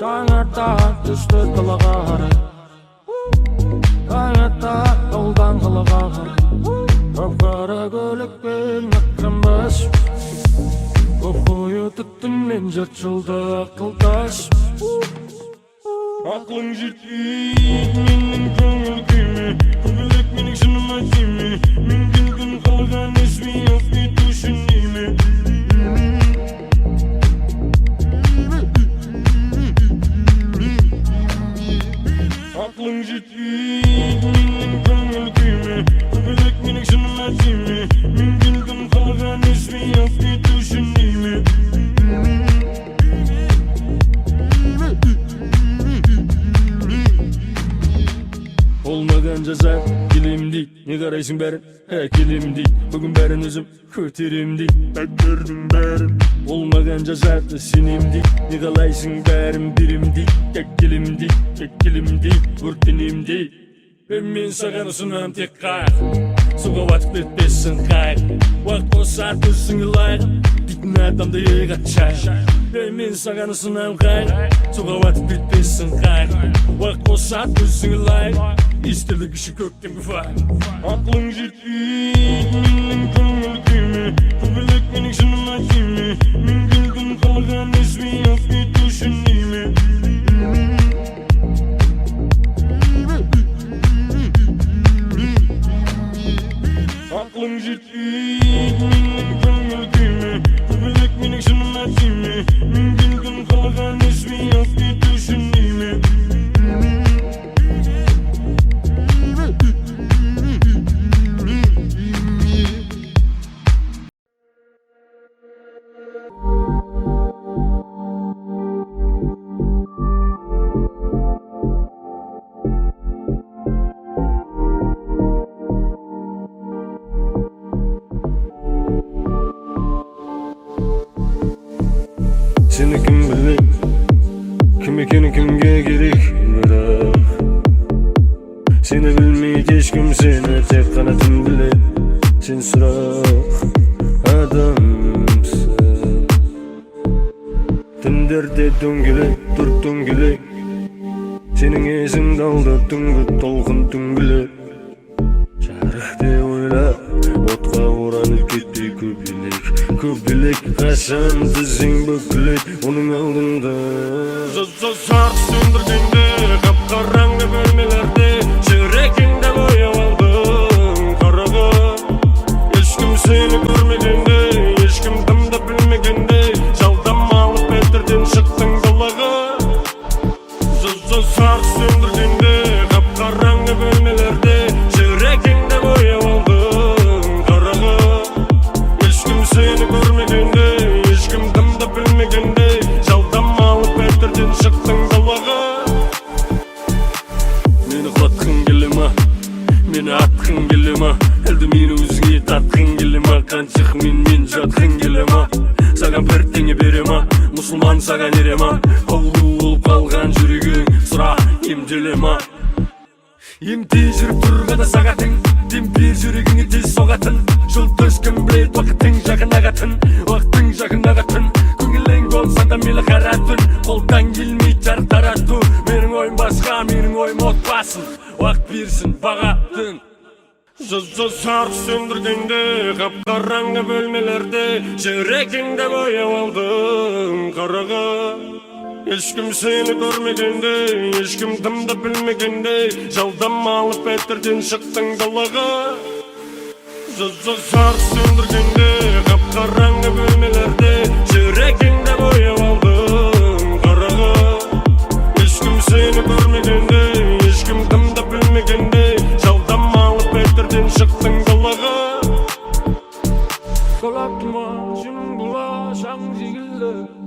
Tangata düştü kılığarı Tangata yoldan kılığarı Kapkara gölükben akırmaz Kokuyu tuttun men jatçıldı akıldaş Aklın jetmeyip menin köngül kuyme Köngülük menin şınıma tiyme Men gülgün kalgan esmi yok bir düşüneyme Aklın jetmeyip menin köngül kuyme Köngülük menin şınıma tiyme Men gülgün kalgan esmi yok bir düşüneyme Olmagan ceza kilimdik Ne karayısın berin he kilimdik Bugün berin özüm köterimdik Beklerdim berin Olmagan ceza sinimdik Ne kalaysın berin birimdik Kek Vurtinimdik Ben sağanı sunam tek kayık Suga vatık bitmesin kayık Vakt o saat ölsün yılayık Dikin adamda yega çay Ben sağanı sunam kayık Suga vatık bitmesin kayık Vakt o saat ölsün yılayık İstedik işi kökten güfay Aklın jetmeyip menin köngül kuyme Köngülük menin şınıma tiyme Men gülgün kalgan esmi yok bir düşüneyme Aklın jetmeyip menin köngül kuyme Köngülük menin şınıma tiyme Men gülgün kalgan esmi yok bir düşüneyme Seni kim bilir, kim ekeni kimge gerek bırak Seni bilmeyip hiç kimsene tek kanatım bile Sen sırak adamsın Tınderde döngülek, dur döngülek Senin esin kaldı tıngı tolkun tüngülek Çarıkte oyla, otqa oranıp gitti Köpülek kaşan dizin bökülek Onun aldığında Sark söndürdüğünde Kapkaranlı bölmelerde Çörekinde boyav aldın Karaga Hiç kim seni görmegende Hiç kim tımda bilmegende Çaldan alıp betirden çıktın dolaga Sark söndürdüğünde Kapkaranlı bölmelerde Çörekinde boyav aldın Karaga Hiç kim seni görmegende Hiç kim tımda bilmegende Çaldan alıp betirden çıktın dolaga Meni kılatkın gelime Meni atkın gelime Elde meni özüne tatkın gelime Kançık men jatkın gelime Sagan pertenge berema Musulman sagan erema Oğlu olup kalgan жүрегің Сұра емделема Емте жүріп тұрғанда сағатың Демпер жүрегіңе тез соғатын Жол ешкім білет уақыттың жақын ағатын Уақыттың жақын ағатын Көңілің болса да мейлі қаратын Қолдан келмей жарық тарату Менің ойым басқа, менің ойым отбасын Уақыт берсін бағатын Sark söndürdüğünde Kapkaranlı bölmelerde Çörekinde boyav aldın Karaga Hiç kim seni görmegende Hiç kim tımda bilmegende Çaldan alıp betirden çıktın dalaga Sark söndürdüğünde Kapkaranlı bölmelerde Çörekinde boyav aldın Karaga Hiç kim seni görmegende Hiç kim tımda bilmegende Çaldan alıp betirden çıktın dalaga Kolaktıma şunun bulaşan zigilde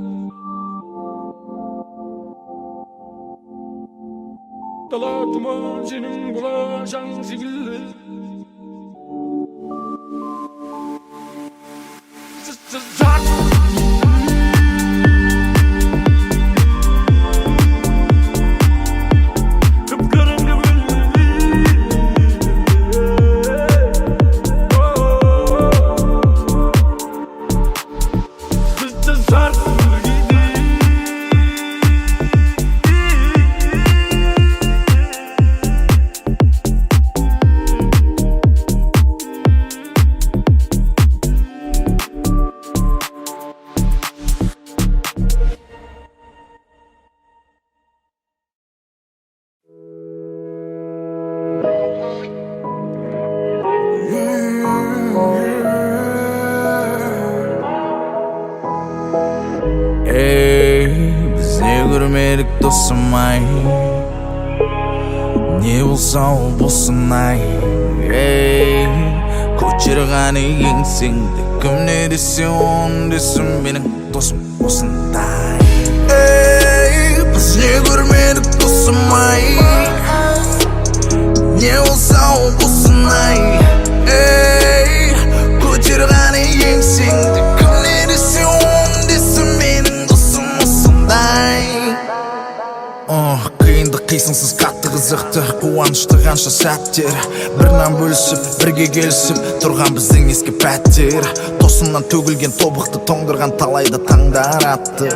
Dalatıma senin bulaşan zigilde көрмедік досым ай, не болса ол болсын ай. Көтерғаны еңсеңді кім не десе он десін, менің досым осындай. Біз не көрмедік досым ай, не болса ол болсын ай. Көтерғаны еңсеңді кім не десе он десін, менің досым осындай. Қиынды қисынсыз қатты қызықты, қуанышты қанша сәттер, бірнан бөлісіп бірге келісіп тұрған біздің ескі пәттер. Тосымнан төгілген тобықты тоңдырған талайда таңдар атты.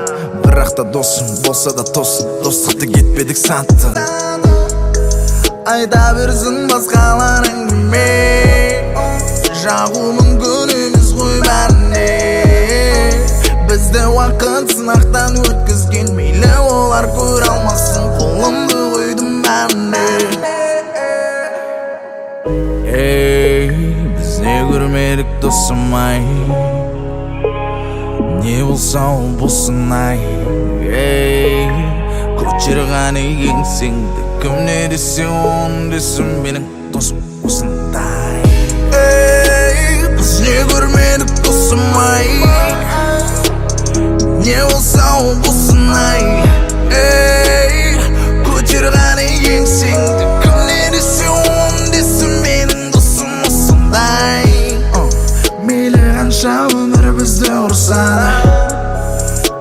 Бірақ та досым болса да тосын, достықты кетпедік сатты. Айта берсін басқалар әңгіме, жағу мүмкін емес қой бәріне. Бізді уақыт сынақтан өткізген, мейлі олар көре алмасын, қолымды қойдым бәріне. Біз не көрмедік досым ай, не болса ол болсын ай. Көтерғаны еңсеңді кім не десе он десін, менің досым осындай. Біз не көрмедік досым ай, не болса ол болсын ай. Көтерғаны еңсеңді кім не десе он десін, менің досым осындай. Мейлі қанша өмір бізді ұрса да,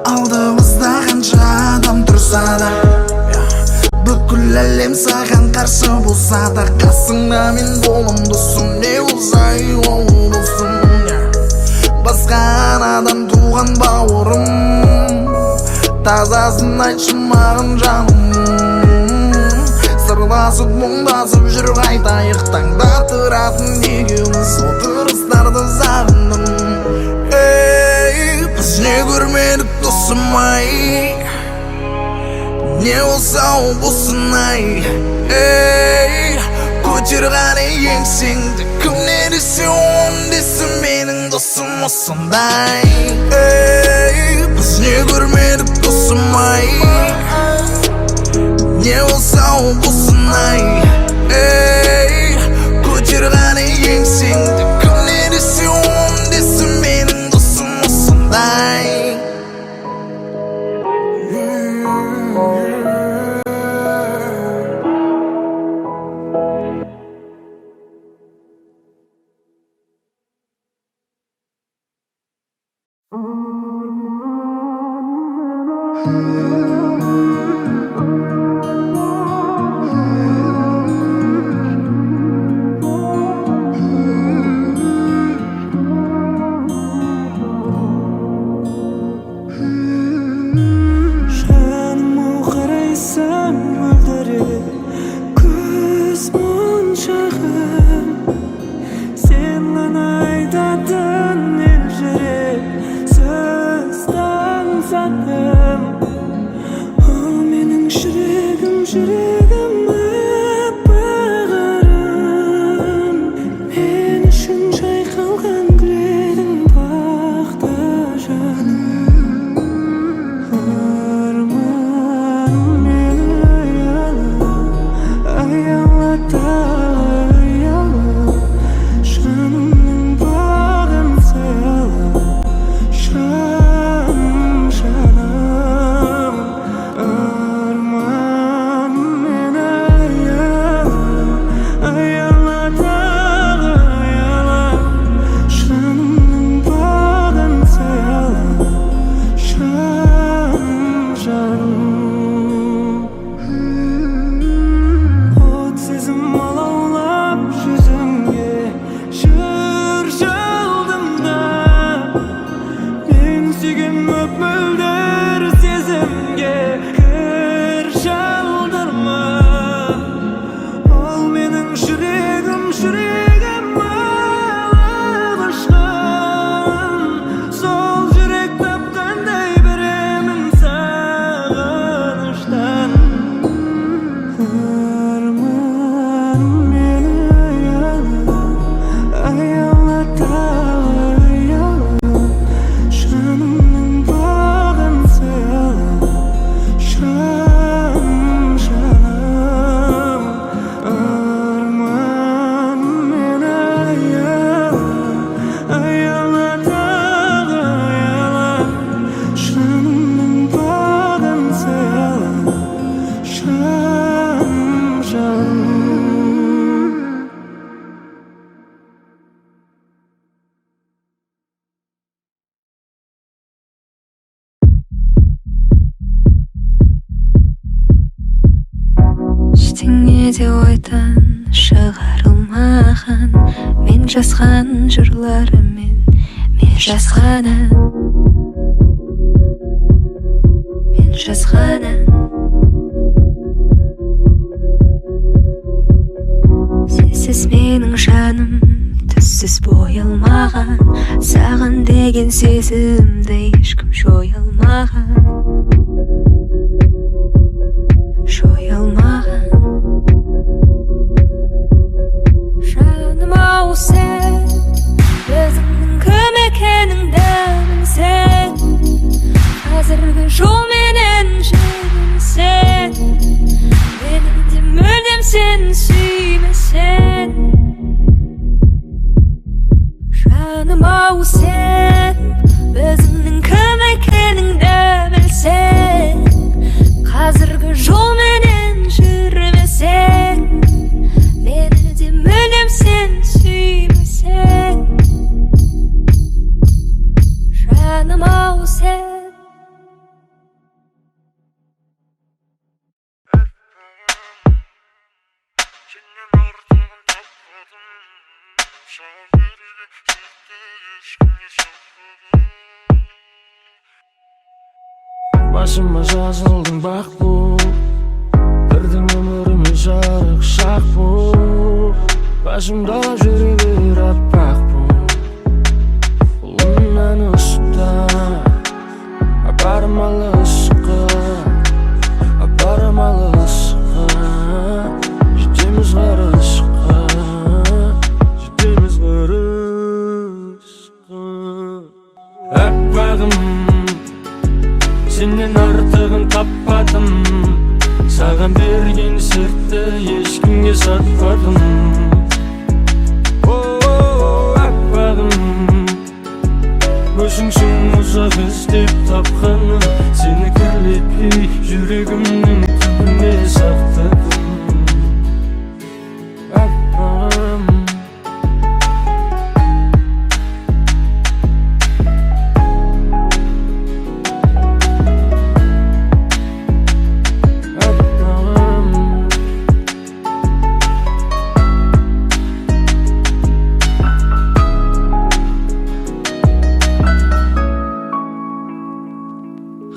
алдымызда қанша адам тұрса да, бүкіл әлем саған қарсы болса да, қасыңда мен болам досым, не болса ол болсын. Басқа анадан туған бауырым, тазасын айтшы маған жаным. Сырласып мұңдасып жүр қайтайық, таңда тұратын екеуміз отырыстарды сағындым. Біз не көрмедік досым ай, не болса ол болсын ай. Көтерғаны еңсеңді кім не десе он десін, менің досым осындай. Біз не көрмедік досым ай, не болса ол болсын ай. Көтерғаны еңсеңді кім не десе он десін, менің досым осындай. есіңе де ойдан шығарылмаған мен жазған жырларымен мен жазған ән, мен жазған ән. Сенсіз менің жаным түссіз боялмаған, саған деген сезімді ешкім жоя алмаған, жоя алмаған. Жаным-ау, сен өзіңнің кім екеніңді білсең, қазіргі жолменен жүрсең, мені де мүлдем сен сүймесең. Жаным-ау, сен өзіңнің кім екеніңді білсең, қазіргі жолменен жүрмесең, мені де мүлдем сен сүймесең. Жаным-ау, сен Başıma жазылдың бақ бұл, бірдің өміріме жарық шақ бұл. Başımda жүре бер аппақ бұл, ұлымнан ұста апарым алысқа, апарым алысқа. Жетеміз ғарышқа, жетеміз ғарышқа. Аппағым, сенен артығын таппадым, саған берген сертті ешкімге сатпадым. Аппағым, өзіңсің ұзақ іздеп тапқаным, сені кірлетпей жүрегімнің түбіне сақтадым. Аппағым,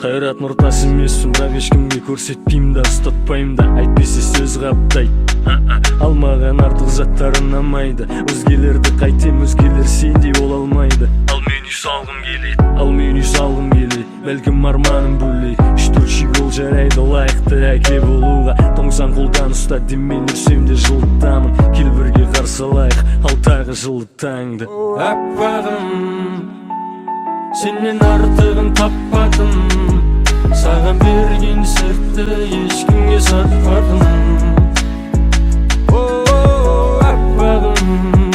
қайрат нұртас емеспін, бірақ ешкімге көрсетпеймін да, ұстатпаймын да, әйтпесе сөз қаптайды. Алмаған артық заттарын ұнамайды, өзгелерді қайтем, өзгелер сендей бола алмайды. Ал мен үй салғым келеді, ал мен үй салғым келеді, бәлкім арманым бөлек. 3-4 жыл жарайды лайықты әке болуға, тоңсаң қолдан ұста демен үрсем де жылытамын. Кел бірге қарсы алайық алтағы жылы таңды. Аппағым, сенен артығын таппадым, саған берген сертті ешкімге сатпадым. Аппағым,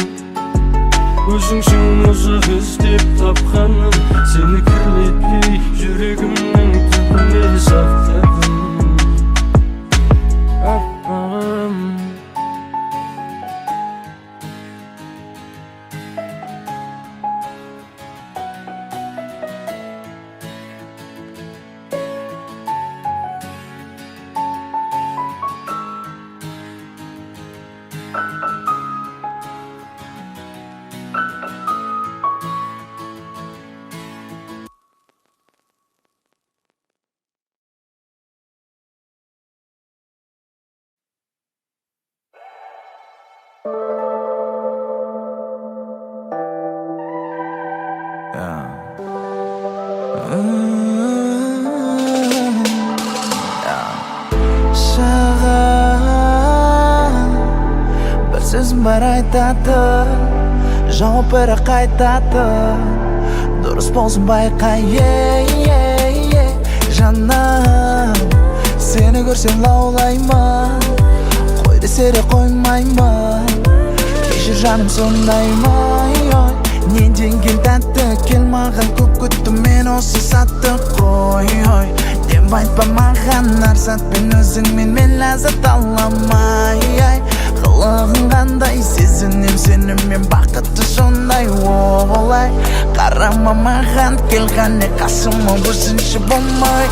өзіңсің ұзақ іздеп тапқаным, сені кірлетпей жүрегімнің түбіне сақтадым. Аппағым, Саған бір сөзім бар айтатын, жауап бері қайтатын, дұрыс болсын байқа. Жаным, сені көрсем лаулаймын, қой десе де қоймаймын. Кешір жаным сондаймын, не деген тәтті, кел маған көп күттім мен осы сәтті. Қой деп айтпа маған әр сәтпен өзіңмен мен ләззат аламай. Қылығың қандай сезінем сенімен, бақытты сондай олай. Қарама маған, кел ғане қасыма өзінше болмай.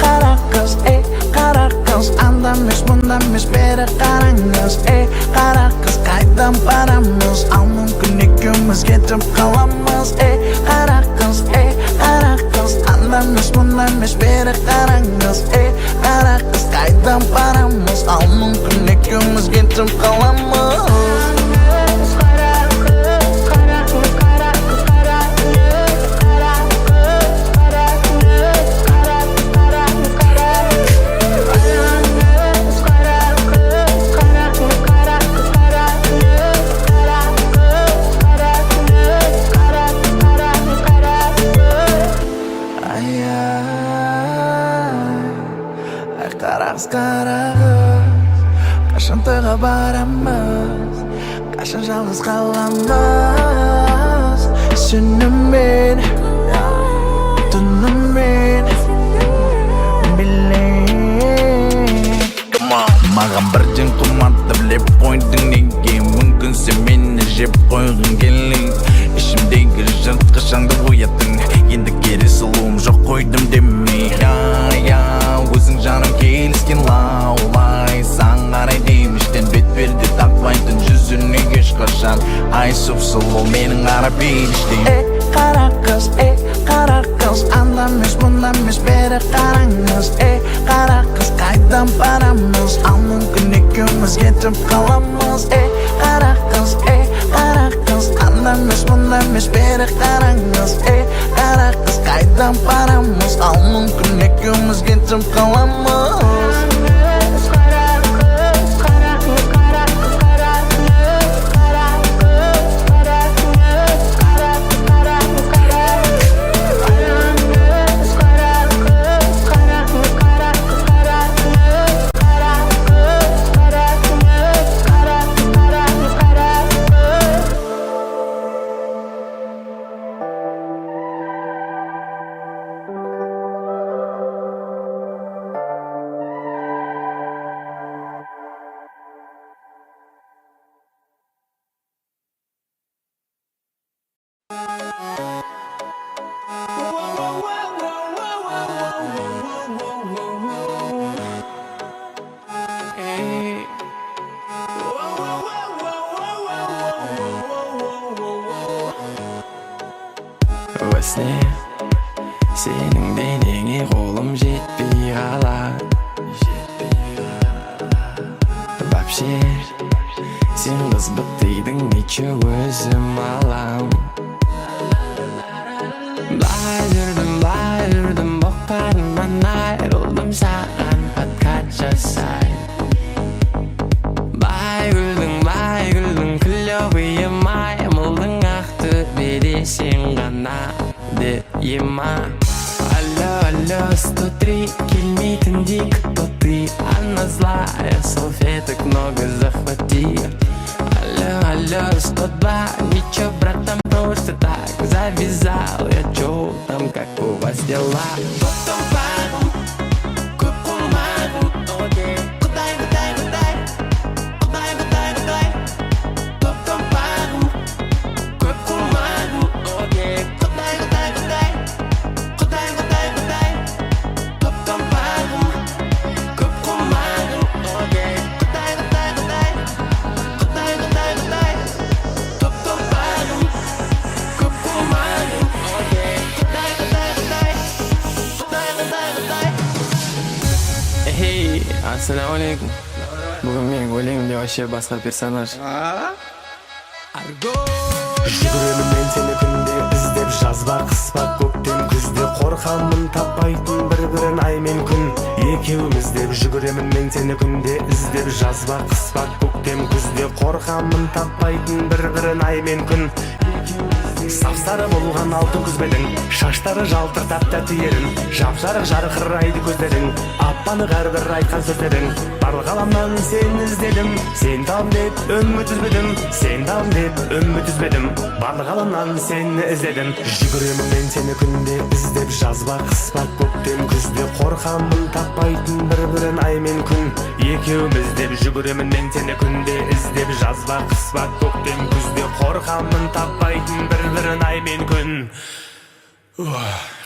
Қара қыз, анда емес мұнда емес бері қара. qarаңыз qara qiz qaydan baramız al мүмкін ikimiz ketib qalamız qara qiz anda emas bunda emas beri qarаңыз qara qiz qaydan baramız al мүмкін ikimiz ketib qalamız Qaraqız, qachon to'yga boramiz, qachon yolg'iz qolamiz. Tunim men, bilay. Mаған bir jin qilmadi bilib qo'yding nega мүмкін sen meni jeb qo'yg'ing keling. Ishimdagi жыртқышыңды qo'yatding, endi geri suluğum жоқ qo'ydim demay. Өзің жаным келіскен лаулай сан қарай деміштен бет берді тақпайтын жүзіне ешқашан ай сұп-сұлу менің қара періштем қара қыз анда емес бұнда емес бері қараңыз қара қыз қайдан барамыз ал мүмкін екеуміз кетіп қаламыз қара қыз анда емес бұнда емес бері қараңыз қара қыз қайдан барамыз ал мүмкін екеуміз кетіп қаламыз Өсіне сенің денеңе қолым жетпей қалады Вообще сен қыз бітейдің нече өзім алам Былай жүрдім боқтарымнан айрылдым саған подкат жасай Бай күлдің клёвый маймылдың ақтөбеде сен ғана ема Алло, 103, келмейтіндей кто ты Она злая, салфеток много захвати Алло, 102, ничего, братан, просто так Завязал я, чё там, как у вас дела? Потом пару, купу мару, окей Кудай Потом пару, купу мару, окей Ассалаумалейкум. Бүгін менің өлеңімде вообще басқа персонаж. Жүгіремін мен сені күнде іздеп жазба қыспа көктем күзде қорқамын таппайтын бір-бірін ай мен күн екеуміз деп жүгіремін мен сені күнде іздеп жазба қыспа көктем күзде қорқамын таппайтын бір-бірін ай мен күн Сап-сары болған алтын күзбедің шаштары жалтыр тәп-тәтті ерін жап-жарық жарқырайды көздерің аппаны әрбір айтқан сөздерің барлық ғаламнан сені іздедім сен табым деп үміт үзбедім сен табым деп үміт үзбедім барлық ғаламнан сені іздедім жүгіремін мен сені күнде іздеп жазба қыспа көктем күзде қорқамын таппайтын бір-бірін ай мен күн екеуміз деп жүгіремін мен сені күнде іздеп жазба қыспа көктем күзде қорқамын таппайтын бір-бірін ай мен күн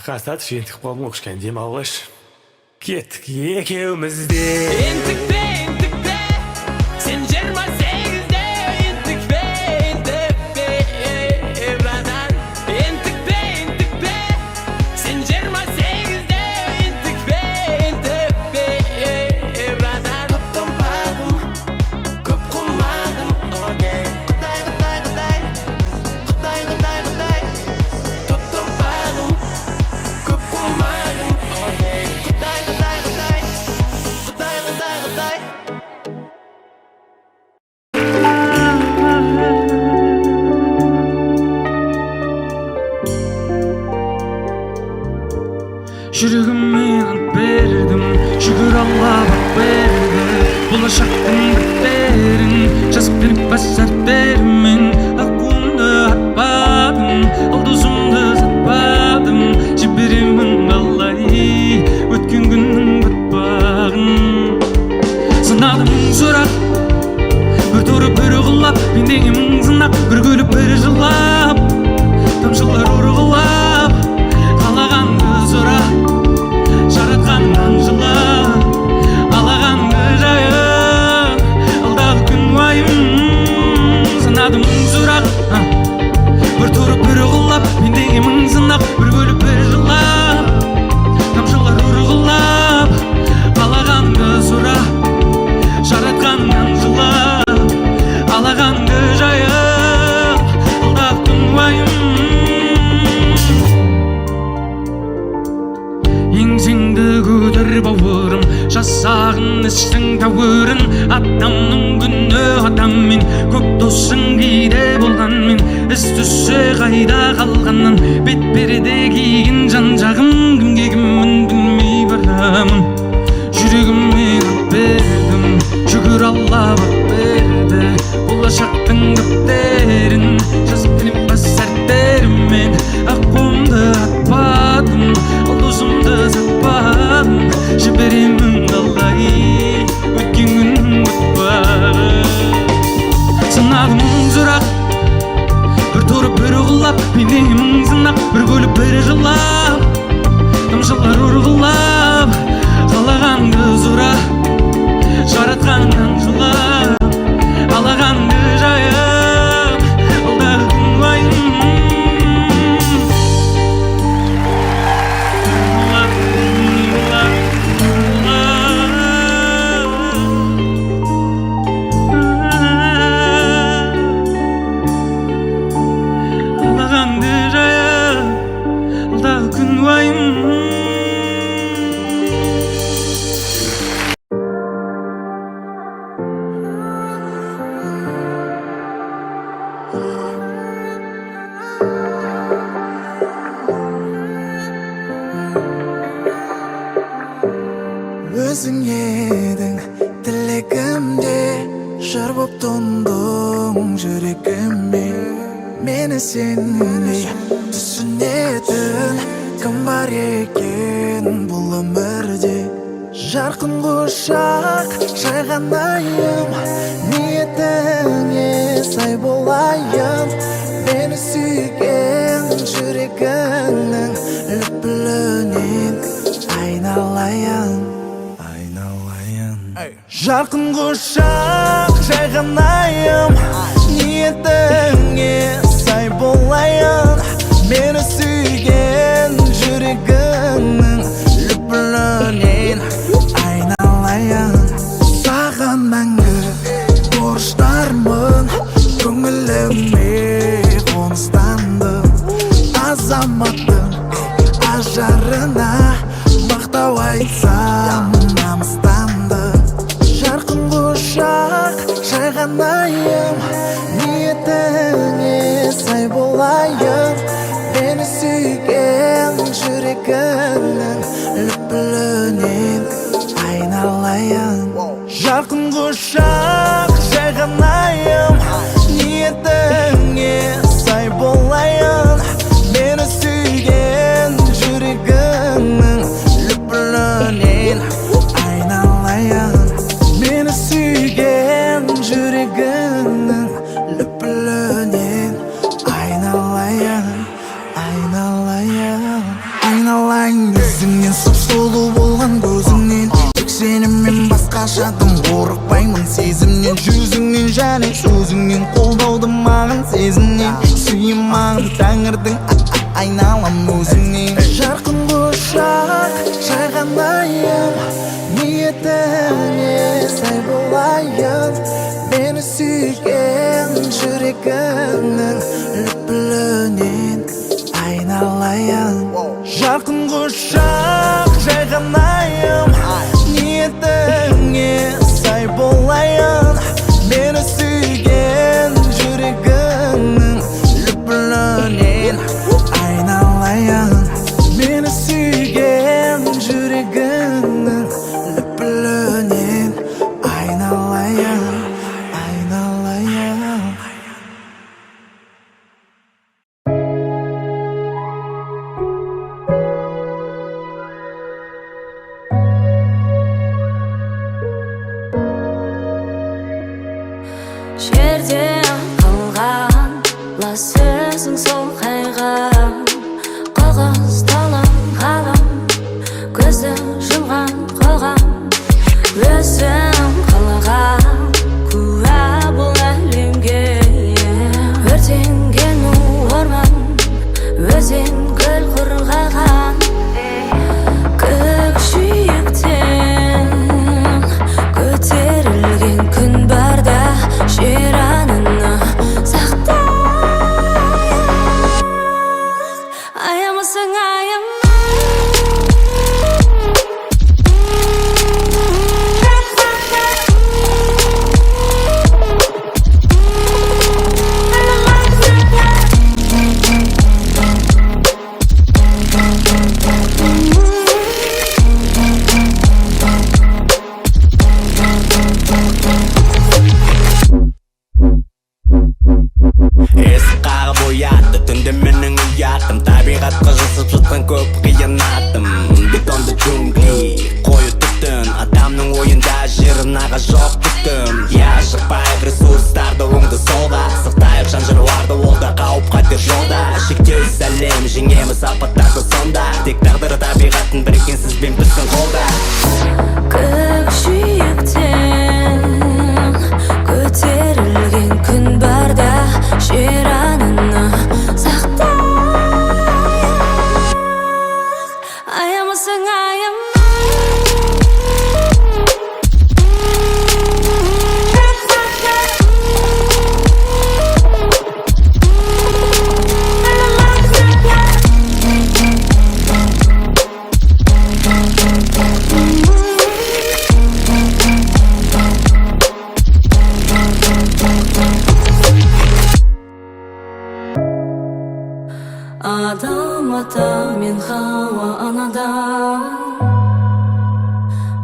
Қастатып ентік болмын кішкене демалғыш кеттік екеуміз де Ентікте сен жер жүрегіме ант бердім, шүкір Алла бақ берді. Болашақтың біттерін жазып беріп бас әріптермен. Аққуымды атпадым, алдызымды сатпадым, жіберемін қалай өткен күннің батпағын. Санадым сұрақ, бір торы бір ұғылап, пендеге мың сынақ, бір күліп бір жылап, тамшылар ұрғылап, қалағанды сұра, жаратқаннан жыла, алағанды жайып, алдағы күн уайым. Санадым сұрақ, бір торы бір ұғылап, пендеге мың сынақ, бір күліп бір жылап, тамшылар ұрғылап, қалағанды сұра, жаратқаннан жыла, алағанды жайып, алдағы күн уайым. Еңсеңді көтер бауырым, жасағын істің тәуірін. Адамның күні адаммен, көп досың кейде болғанмен, із түссе қайда қалғаннан, бет перде киген жан жағым, кімге кіммін білмей барамын. Жүрегіме ант бердім, шүкір Алла бақ берді. Болашақтың біттерін жазып беріп бас әріптермен. Аққуымды атпадым, алдызымды сатпадым, жіберемін қалай өткен күннің батпағын. Санадым сұрақ, бір торы бір ұғылап, пендеге мың сынақ, бір күліп бір жылап, тамшылар ұрғылап, қалағанды сұра, жаратқаннан жыла, алағанды жайып, алдағы күн уайым. Алағанды жайып, алдағы күн уайым. Өзің едің тілегімде, жыр боп тұндың жүрегіме. Мені сенбей түсінетін кім бар екен бұл өмірде. Жарқын құшақ жайған айым, ниетіңе сай болайын. Мені сүйген жүрегіңнің лүпілінен айналайын. Жарқын құшақ жайған айым, ниетіңе сай болайын. Мені сүйген жүрегіңнің лүпілінен айналайын. Саған мәңгі борыштармын, көңіліме қоныстандым. Азаматтың ажарына мақтау айтсам намыстанды. Жарқын құшақ жайған айым, ниетіңе сай болайын. Мені сүйген жүрегіңнің лүпілінен айналайын. Жарқын құшақ жайған айым, ниетіңе сай болайын. Мені сүйген жүрегіңнің лүпілінен айналайын. Мені сүйген жүрегіңнің лүпілінен айналайын. Айналайын өзіңнен, сұп-сұлу болған көзіңнен. Тек сенімен басқашадым, қорықпаймын сезімнен. Жүзіңнен және сөзіңнен, қолдауды маған сезімнен. Сүйем маған тәңірдің, айналам өзіңнен. Жарқын құшақ жайған айым, ниетіңе сай болайын. Мені сүйген жүрегіңнің лүпілінен айналайын. Жарқын құшақ жайған айым, ниетіңе сай болайын. Мені сүйген жүрегіңнің лүпілінен айналайын. Meni suygan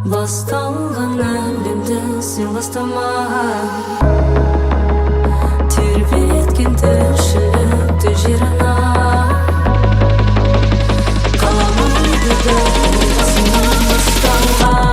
Басталған әлемді сен бастамаған, тербеткен тіршілікті жер ана, қаламайды да басынан басталған.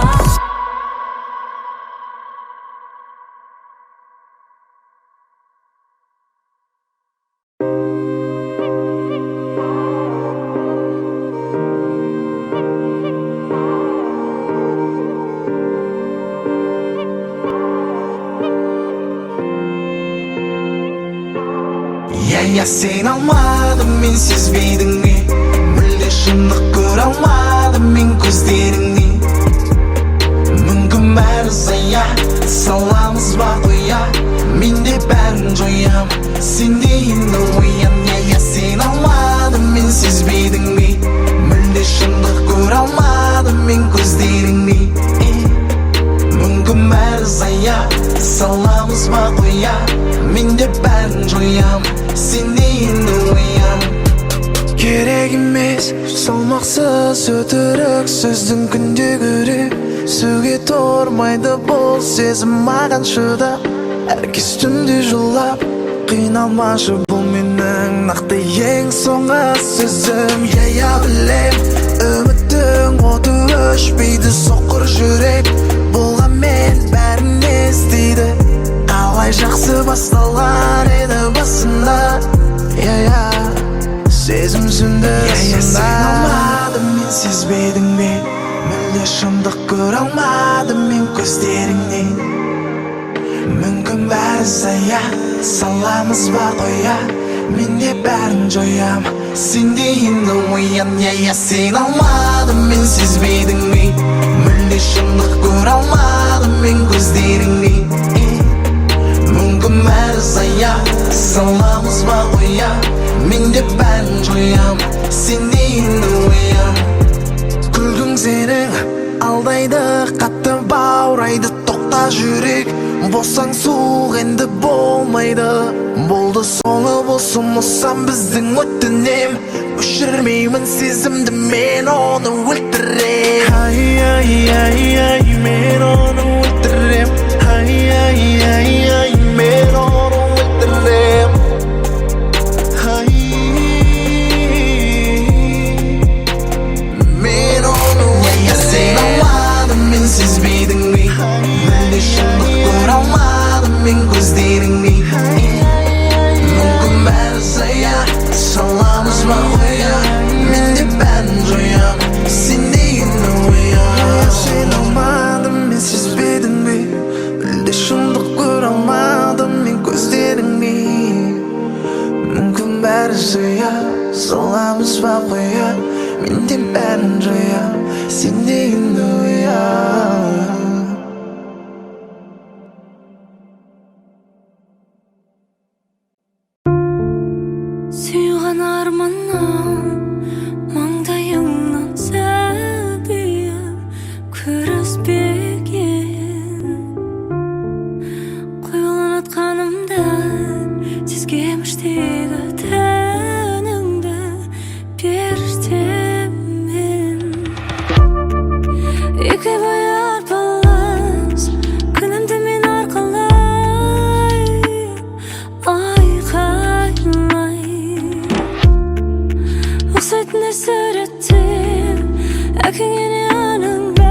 Я сен алмадым, мен сезбейдің бе? Мүлде шындық көре алмадым мен көздеріңнен. Мүмкін бәрі зая, саламыз ба қоя, мен де бәрін жоям, сен де енді оян. Я сен алмадым, мен сезбейдің бе? Мүлде шындық көре алмадым мен көздеріңнен. Мүмкін бәрі зая, саламыз ба қоя, мен де бәрін жоям, сен де енді оян. Керек емес салмақсыз өтірік сөздің күнде көре, сөге тұрмайды бұл сезім маған шыдап. Әркез түнде жылап, қиналмашы бұл менің нақты ең соңғы сөзім. Я білем, үміттің оты өшпейді, соқыр жүрек болғанмен бәрін естиді. Қалай жақсы басталар еді басында, сезім сүнді сында. Сен алмадым, мен сезбейдің бе? Мүлде шындық көре алмадым мен көздеріңнен. Мүмкін бәрі зая, саламыз ба қоя, мен де бәрін жоям, сен де енді оян. Сен алмадым, мен сезбейдің бе? Мүлде шындық көре алмадым мен көздеріңнен. Мүмкін бәрі зая, саламыз ба қоя, мен де бәрін жоям, сен де енді оян. Күлгің сенің алдайды, қатты баурайды, тоқта жүрек, болсаң суық енді болмайды. Болды соңы болсын осам біздің өтінем, өшірмеймін сезімді, мен оны өлтірем. Мен оны өлтірем. Мен оны өлтірем. Мен оны өлтірем. Сен алмадым, мен сезбейдің бе? Мүлде шындық көре алмадым мен көздеріңнен. Мүмкін бәрі зая, саламыз ба қоя, мен де бәрін жоям, сен де енді оян. Сен алмадым, мен сезбейдің бе? Мүлде шындық көре алмадым мен көздеріңнен. Мүмкін бәрі зая, саламыз ба қоя, мен де бәрін жоям, сен де енді оян. Сүйған арманнан маңдайыңнан сәбиім көріспеген, құйылатқанымда сезгем іштегі тәніңді періштемін. Екі бай арпалыс күнімді мен арқалай айқайлай, ұқсайтын суреттер әкеңе әнің бәк.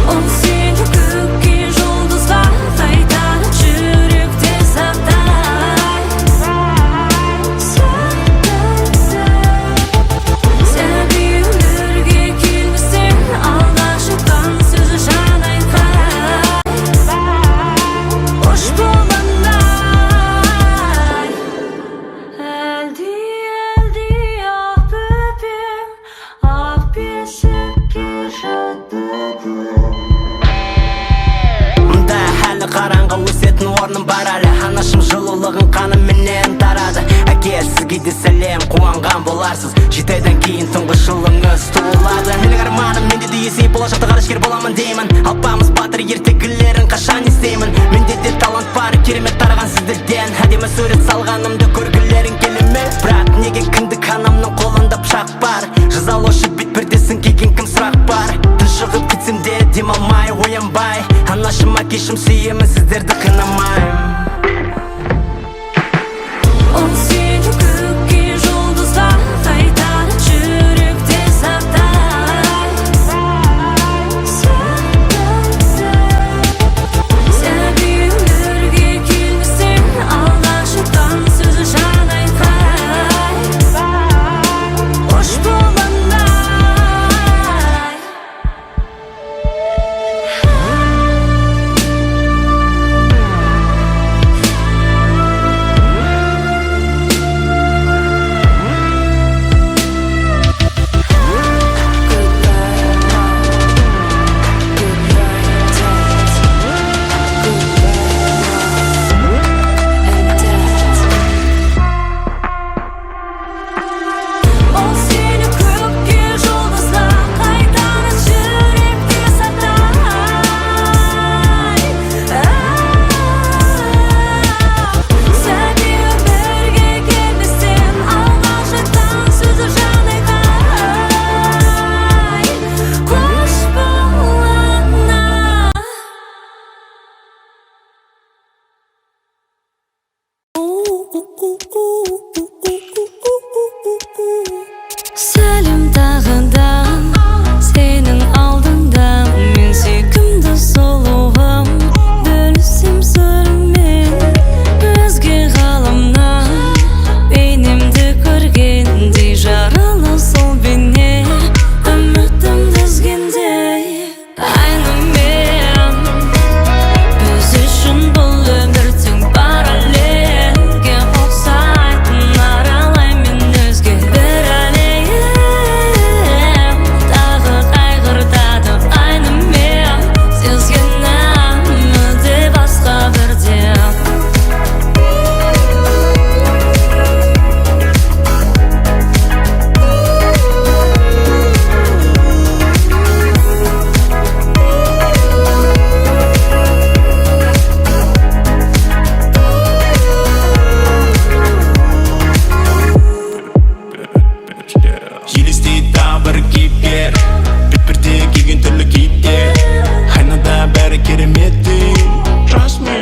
Ол сені көкке жұлдызға қайтарып жүректе сақтай. Сәбиім бірге келмесең, алға шыққан сөзі жан айқай. Қош болғандай әлди ақ бөпем, ақ бесікке жатты күн. Мұнда әлі қараңғы өсетін орным бар әлі, анашым жылулығын қанымменен тарады. Әке, сізге де сәлем, қуанған боларсыз, 7 айдан кейін тұңғыш жылыңыз туылады. Менің арманым, менде де есейіп болашақта ғарышкер боламын деймін. Алпамыс батыр ертегілерін қашан естеймін. Менде де талант бар, керемет тараған сіздерден. Әдемі сурет салғанымды көргілерің келе ме? Бірақ неге кіндік анамның қолында пышақ бар? келесің келген кім сұрақ бар тұншығып кетсем де демалмай оянбай анашым әкешім сүйемін сіздерді қинамаймын Ол сені көкке жұлдызға қайтарып жүректе сақтай Сәби өмірге келмесең алғашқыдан сөзі жан айқай Қош бол анай Ол сені көкке жұлдызға қайтарып жүректе сақтай Сәби өмірге келмесең алғашқыдан сөзі жан айқай Қош бол анай Сәлем тағы да сенің алдыңда Мен сүйкімді сұлуым бөлісем сырмен Өзге ғаламнан бейнемді көргендей Жаралы сол бейне үмітімді үзгендей Айнымен біз үшін бұл өмірдің параллельге ұқсайтын аралай мен өзге бір әлем тағы қайғыртады айнымен сезгенім мүлде басқа бірде елестейді тағы бір кейіпкер бетперде киген түрлі кейіптер айнада бәрі кереметтей Trust me,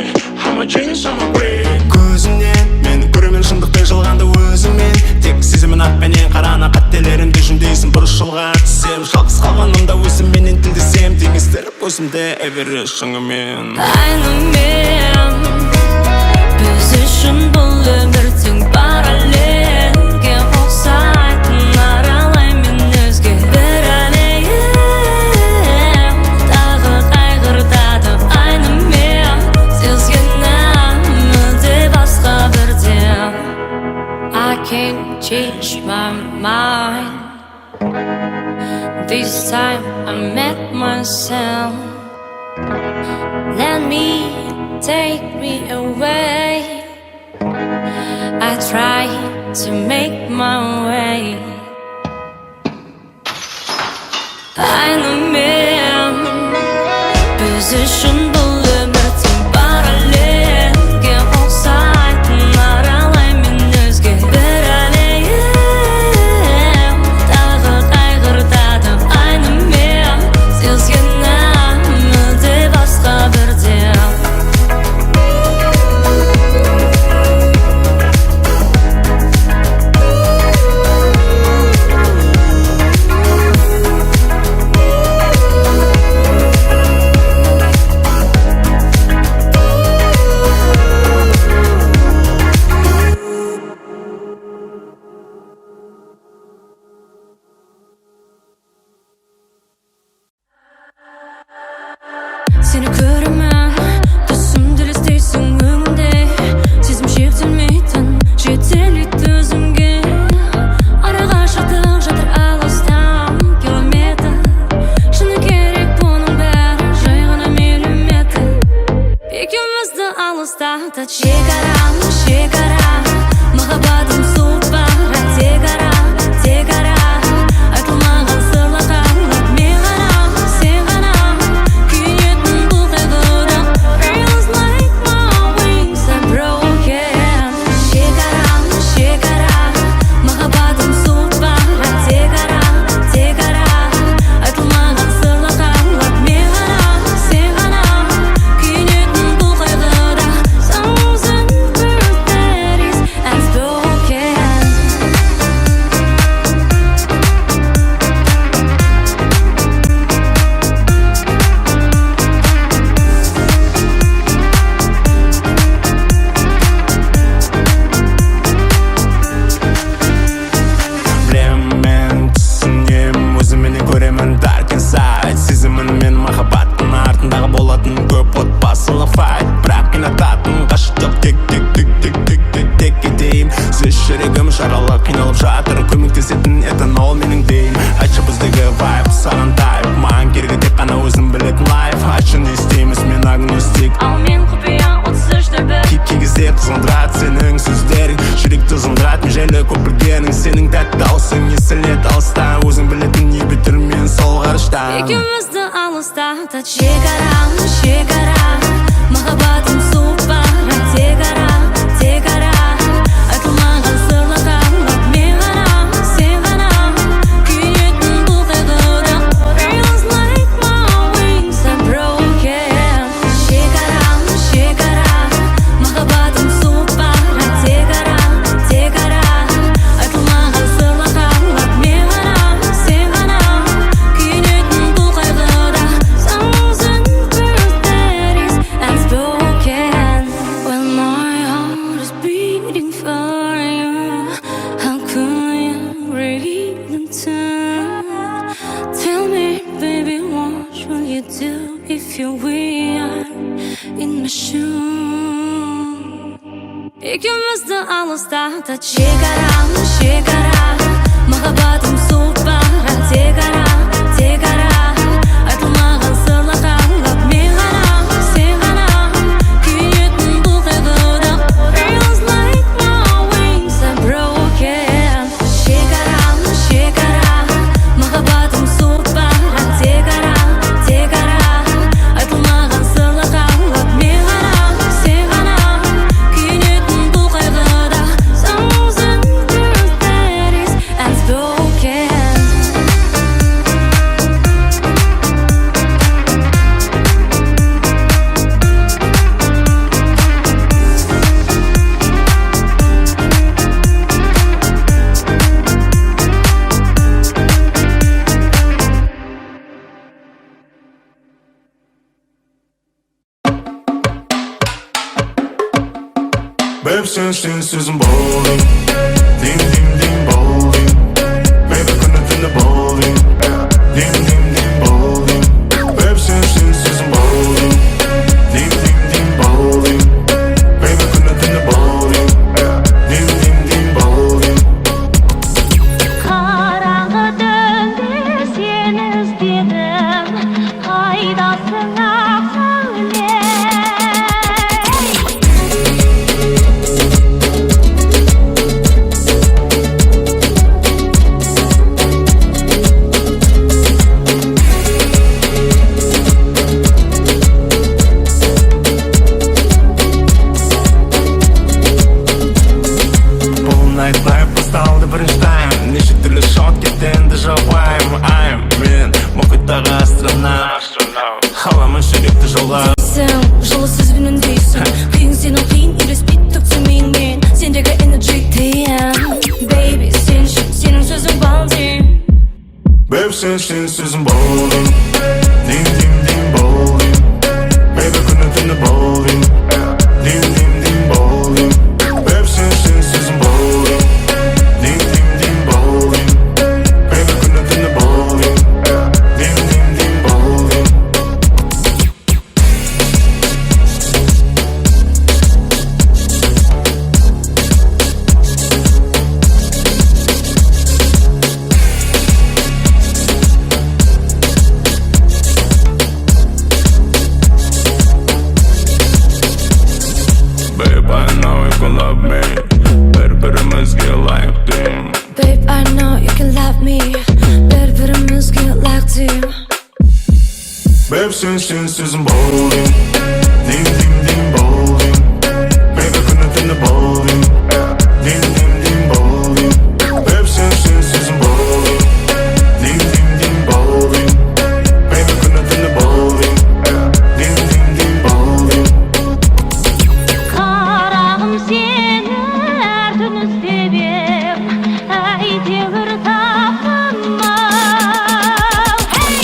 I'm a genius, I'm a great көзімнен мен көремін шындықты жалғанды өзіңмен тек сезімін ақпенен қарана қателерімді жөндейсің бұрыс жолға түсем жалғыз қалғанымда өзімменен тілдесем теңестіріп өзімді эверест шыңымен Айнымен біз үшін бұл өмірдің параллельге ұқсайтын аралай мен өзге бір әлем тағы қайғыртады айнымен сезгенім мүлде басқа бірде I can't change my mind This time I met myself Let me take me away I try to make my way Айнымен біз үшін бұл өмірдің параллельге ұқсайтын аралай мен өзге бір әлем тағы қайғыртады айнымен сезгенім мүлде басқа бірде Seni көремін түсімді елестейсің өңімде сезім шектелмейтін жетелейді өзіңге араға шықтық жатыр алыста километр шыны керек бұның бәрі жай ғана миллиметр екеумізді алыстатады шекара махаббатым суық бара тек ара айтылмаған сырлар қалып мен ғана сен ғана күйінетін бұл қайғы алыстата шекара, шекара, махаббатым суық бара, тек ара, айтылмаған сырлы қалап мен ғана, сен ғана, күйетін бұл қайғыда. Feels like my wings are broken. Шекара, шекара, махаббатым суық бара, тек ара, айтылмаған сырлы қалап мен ғана, сен ғана, күйетін бұл қайғыда. Thousand birthdays unspoken. When my heart is beating for you, how could you read them turn? Tell me, baby, what will you do if you were in my shoes? İkimiz de alыстата шекара, шекара, махаббатым суық бара, тек ара, айтылмаған сырлы қалап мен ғана, сен ғана, күйетін бұл қайғыда. Feels like my wings are broken. Шекара, шекара, махаббатым суық бара, тек ара, айтылмаған сырлы қалап мен ғана, сен ғана, күйетін бұл қайғыда. Thousand birthdays unspoken. Babe, sen sözün bowling. Dim dim dim bowling. Baby, kanatın da bowling. Dim dim dim bowling. Babe, sen sözün bowling. Dim dim dim bowling. Baby, kanatın da bowling. Dim dim dim bowling. Karanğı döndü seni izledim, kaydasın söyle. Бұл nightlife басталды бірінші тайм. Неше түрлі шот кетті жауайым. Мен мұхиттағы астронавт. Қаламын жүректі жолап. Жылы сөзбен үндейсің, қиын сенің қиын үйлеспейді түксіменмен, сендегі energy тием. Baby, сен үшін сенің сөзің балдин. Babe, sen sözün bowling. Dim dim dim bowling. Baby, kanatın da bowling. Dim dim dim bowling. Babe, sen sözün bowling. Dim dim dim bowling. Baby, kanatın da bowling. Dim dim dim bowling. Babe, I know you can love me. Bir-birimizga layıqdin. Babe, I know you can love me, bir-birimizga layıqdin. Babe, sen sözün bowling. Dim dim dim bowling. Baby, kanatın da bowling. Dim dim dim bowling. Babe, sen sözün bowling. Dim dim dim bowling. Baby, kanatın da bowling. Dim dim dim bowling. Karağım seni her gün istebim, әйтеуір tapınma. Hey!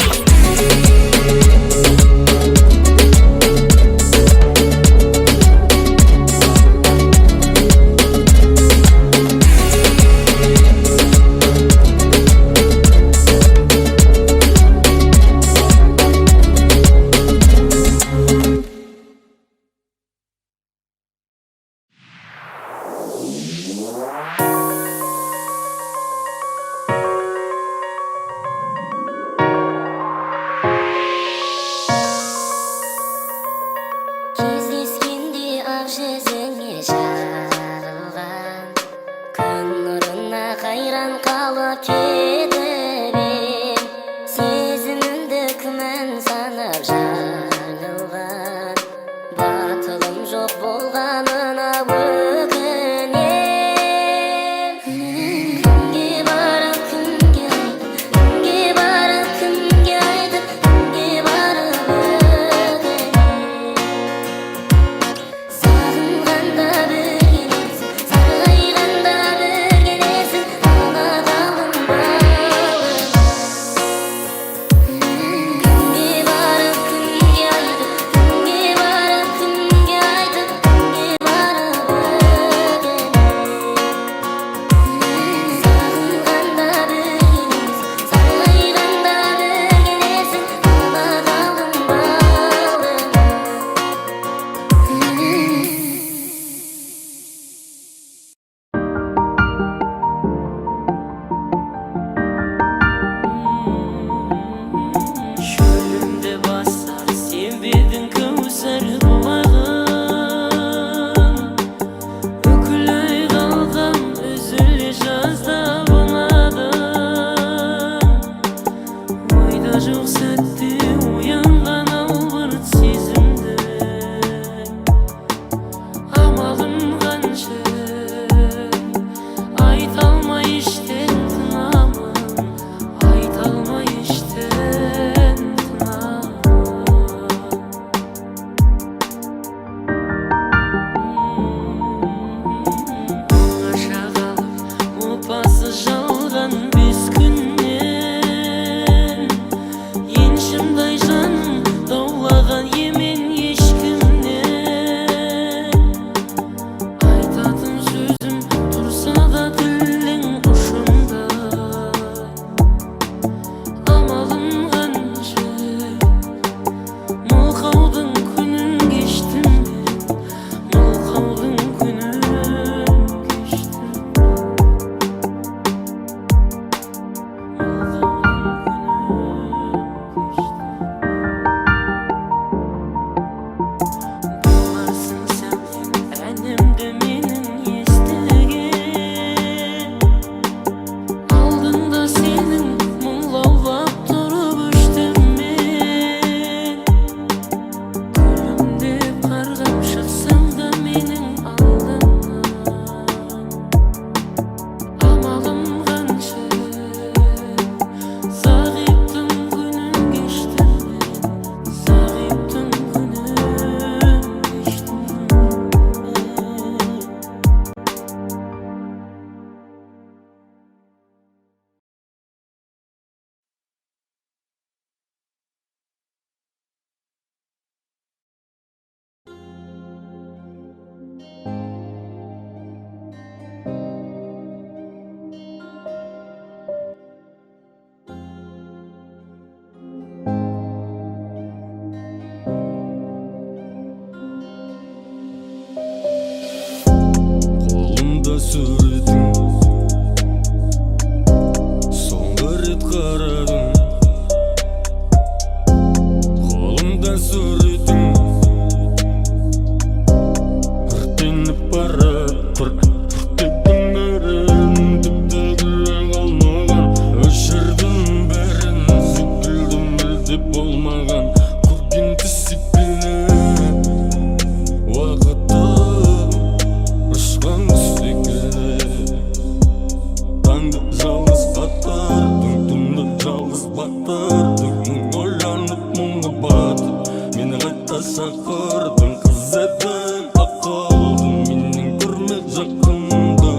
батырдың мұң ойланып мұңға батып мені қайта шақырдың қыз едің ақылдың менен көрме жақынды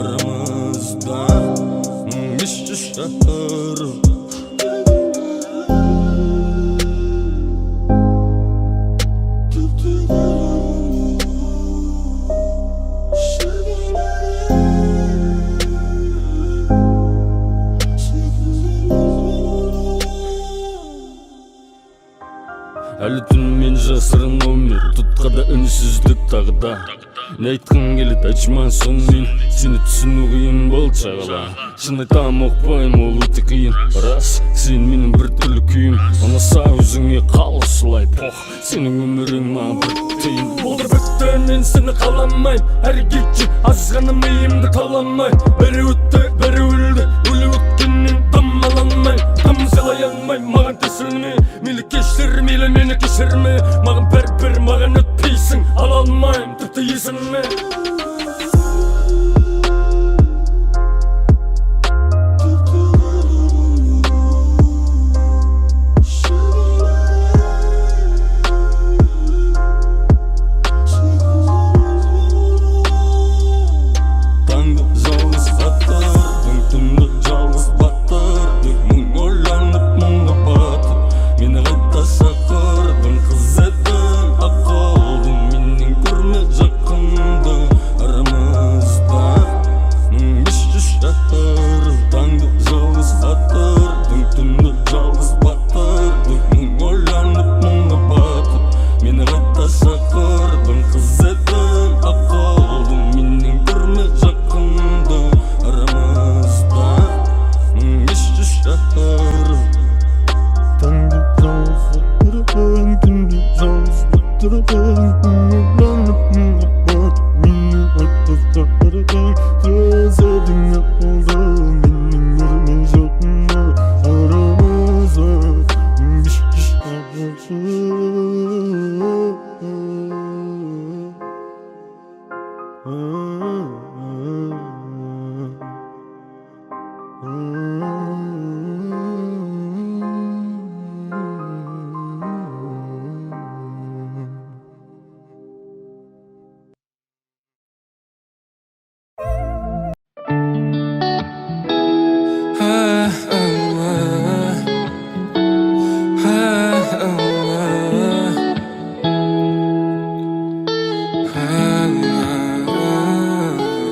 арамызда 500 шақырым Әлі түн мен жасырын өмір тұтқада үнсіздік тағы да не айтқың келеді айтшы маған сонымен сені түсіну қиын болды шағала шын айтам оқпаймын ол өте қиын рас сен менің бір түрлі күйім ұнаса өзіңе қал осылай пох сенің өмірің маған бір тиын болдыр бітті мен сені қаламайм әрекетші азғана миымды қаламай бірі өтті бірі өлді өлі өткеннен тамаланмайм там сыйлай алмайм маған тесілме мейлі кешір мейлі мені кешірме маған бір маған өтпейсің ала алмайм тіпті есіме Таңды жалғыз батырдың түнді жалғыз батырдың мұң ойланып мұңға батып мені қайта шақырдың қыз едің ақылдың менен көрме жақынды арамызда 500 шақырым таңды жалғыз батырдың түнді жалғыз батырдың мұң ойланып мұңға батып мені қайта шақырдың қыз едің ақылдың менен көрме жақынды арамызда 500 шақырым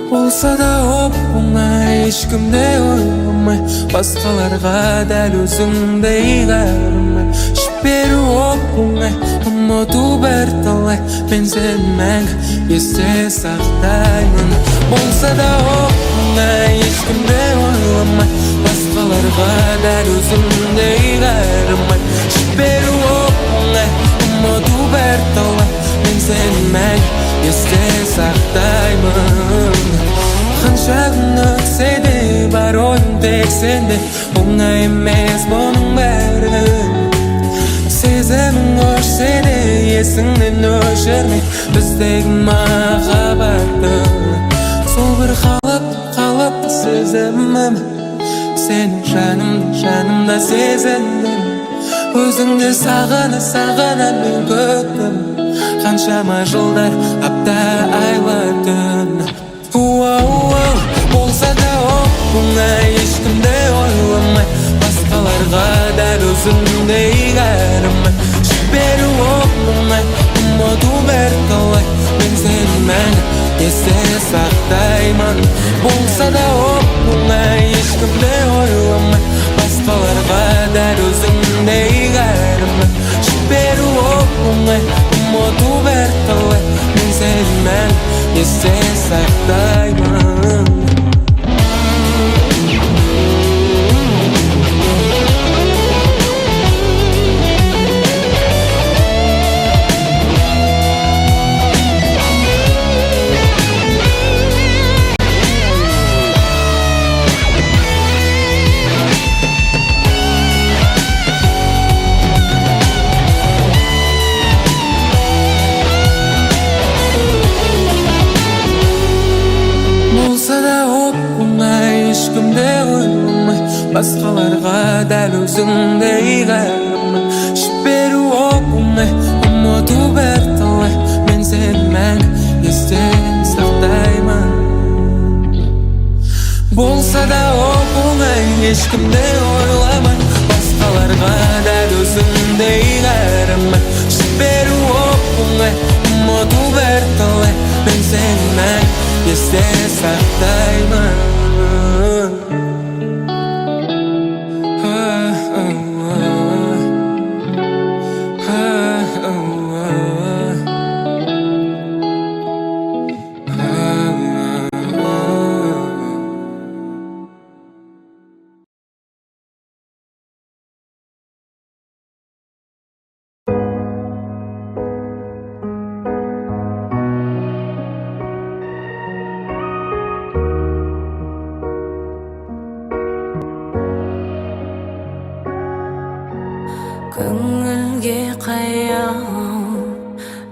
Болса да оп-оңай ешкімде ойламай басқаларға дәл өзіңдей қарамай жіберу оп-оңай ұмыту бірталай мен сені мәңгі есте сақтаймын болса да оп-оңай ешкімде ойламай басқаларға дәл өзіңдей қарамай жіберу оп-оңай ұмыту бірталай мен сені мәңгі есте сақтаймын қанша күн өтсе де бар ойым тек сенде оңай емес бұның бәрі сезімің өшсе де есіңнен өшірме біздегі махаббатты сол бір қалыпты сезімім сені жанымда сезіндім өзіңді сағына мен күттім қаншама жылдар апта айлар түн болса да оп-оңай ешкімде ойламай басқаларға дәл өзіңдей қарамай жіберу оп-оңай ұмыту бірталай мен сені мәңгі есте сақтаймын болса да оп-оңай ешкімде ойламай басқаларға дәл өзіңдей қарамай жіберу оп-оңай ұмыту бірталай мен сені мәңгі есте сақтаймын басқаларға дәл өзіңдей қайырмын жіберу оп оңай ұмыту бірталай мен сені мәңгі есте сақтаймын болса да оп оңай ешкімді ойламай басқаларға дәл өзіңдей қайырмын жіберу оп оңай ұмыту бірталай мен сені мәңгі есте сақтаймын көңілге қаяу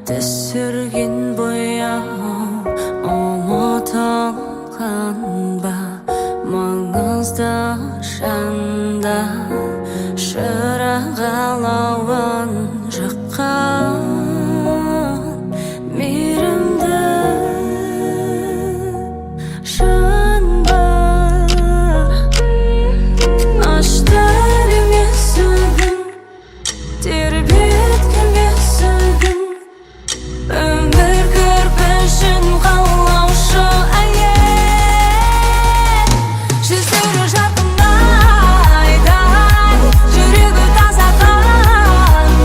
түсірген бояу ұмытылған ба маңызды шанда шырақ алауын жаққан мейірімді шын ба аштырым есігін тербеткен бесігін өмір кірпішін қалаушы әйел жүзері жарқын айдай жүрегі таза қан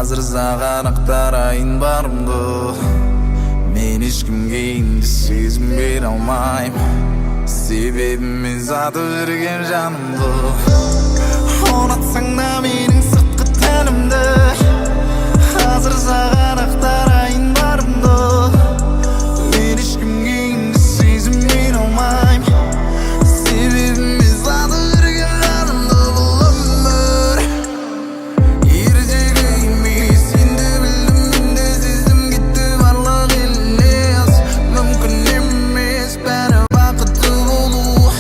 Қазір саған ақтарайын барымды, мен ешкімге енді сезім бере алмаймын. Себебі мен сатып жүрген жанымды. Ұнатсаң да менің сыртқы тәнімді, қазір саған ақтарайын барымды, мен ешкімге енді сезім бере алмаймын. Себебі мен сатып жүрген жанымды. Бұл өмір ертегі емес, енді білдім, енді сезім кетті барлық елес. Мүмкін емес бәрі бақытты болу,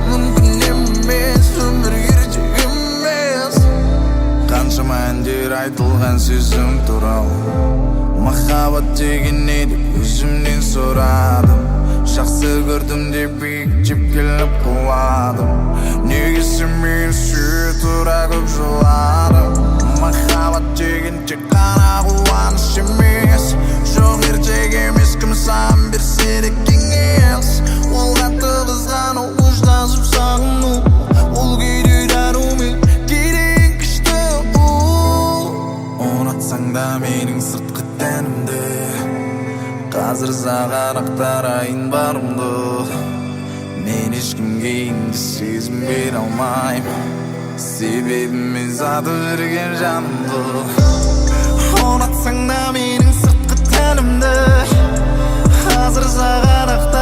мүмкін емес өмір ертегі емес. Қаншама әндер айтылған сөзім туралы, махаббат деген не деп өзімнен сұрадым. Жақсы көрдім деп биіктеп келіп құладым, негесі мен сүйе тұра көп жыладым. Махаббат деген тек қана қуаныш емес, жоқ ертек емес, кім саған берсе де кеңес. Ол қатты қызғану, ұштасып сағыну, ол кейде дарумен кейде күшті бұл. Ұнатсаң да менің сыртқы тәнімді, қазір саған ақтарайын барымды, мен ешкімге енді сезім бере алмаймын. Себебі мен сатып жүрген жанымды. Ұнатсаң да менің сыртқы тәнімді, қазір саған ақтарайын